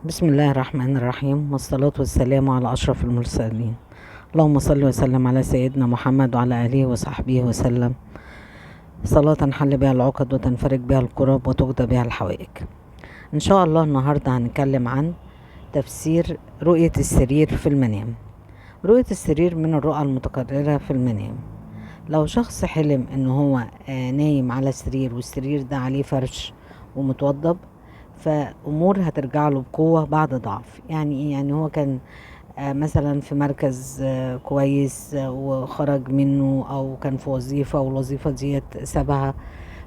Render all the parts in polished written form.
بسم الله الرحمن الرحيم، والصلاة والسلام على أشرف المرسلين. اللهم صل وسلم على سيدنا محمد وعلى آله وصحبه وسلم، صلاة تنحل بها العقد وتنفرج بها الكرب وتقضى بها الحوائج. إن شاء الله النهاردة هنتكلم عن تفسير رؤية السرير في المنام. رؤية السرير من الرؤى المتكررة في المنام. لو شخص حلم إن هو نايم على سرير والسرير ده عليه فرش ومتوضب، فأمور هترجع له بقوة بعد ضعف. يعني إيه؟ يعني هو كان مثلا في مركز كويس وخرج منه، أو كان في وظيفة والوظيفة ديت سابها،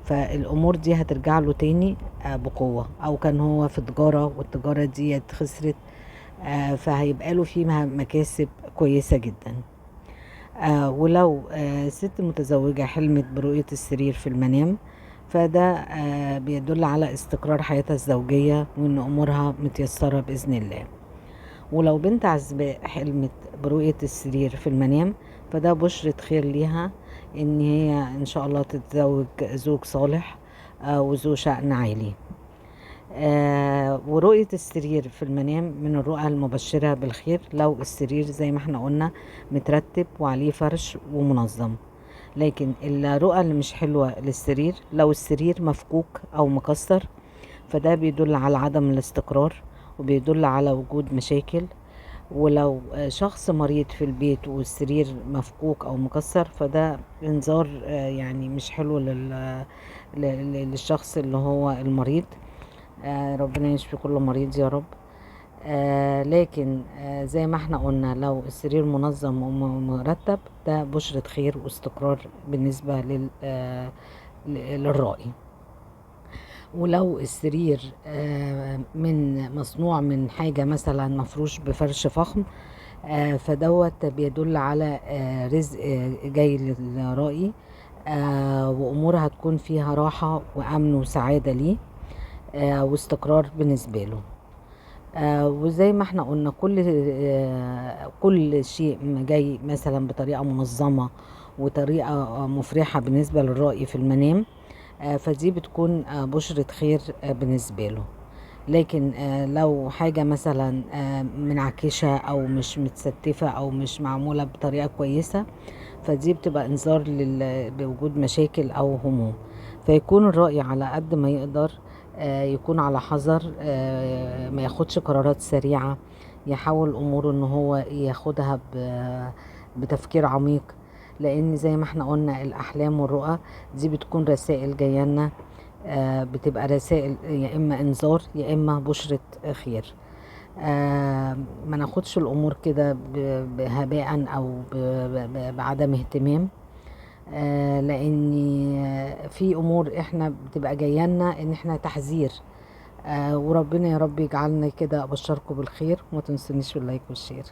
فالأمور دي هترجع له تاني بقوة. أو كان هو في تجارة والتجارة ديت خسرت، فهيبقى له فيها مكاسب كويسة جدا. ولو ست متزوجة حلمت برؤية السرير في المنام، فده بيدل على استقرار حياتها الزوجية وإن أمورها متيسرة بإذن الله. ولو بنت عزباء حلمت برؤية السرير في المنام، فده بشرة خير ليها، إن هي إن شاء الله تتزوج زوج صالح وذو شأن عالي. ورؤية السرير في المنام من الرؤى المبشرة بالخير لو السرير زي ما احنا قلنا مترتب وعليه فرش ومنظم. لكن الرؤى اللي مش حلوة للسرير لو السرير مفكوك أو مكسر، فده بيدل على عدم الاستقرار وبيدل على وجود مشاكل. ولو شخص مريض في البيت والسرير مفكوك أو مكسر، فده انذار يعني مش حلو للشخص اللي هو المريض. ربنا يشفي كل مريض يا رب. لكن زي ما احنا قلنا لو السرير منظم ومرتب، ده بشرة خير واستقرار بالنسبة للرائي. ولو السرير من مصنوع من حاجة مثلا مفروش بفرش فخم، فدوت بيدل على رزق جاي للرائي، وأمور هتكون فيها راحة وأمن وسعادة ليه واستقرار بالنسبة له. وزي ما احنا قلنا كل شيء جاي مثلا بطريقة منظمة وطريقة مفرحة بالنسبة للرائي في المنام، فدي بتكون بشرة خير بالنسبة له. لكن لو حاجة مثلا منعكشة أو مش متستفة أو مش معمولة بطريقة كويسة، فدي بتبقى انذار بوجود مشاكل أو هموم. فيكون الرأي على قد ما يقدر يكون على حذر، ما ياخدش قرارات سريعة، يحاول أموره إن هو ياخدها بتفكير عميق. لأن زي ما احنا قلنا الأحلام والرؤى دي بتكون رسائل جاية، بتبقى رسائل يا إما إنذار يا إما بشرة خير. ما ناخدش الأمور كده بهباء أو بعدم اهتمام، لأن في أمور احنا بتبقى جايانا إن احنا تحذير. وربنا يا رب يجعلنا كده. أبشركم بالخير وما تنسونيش باللايك والشير.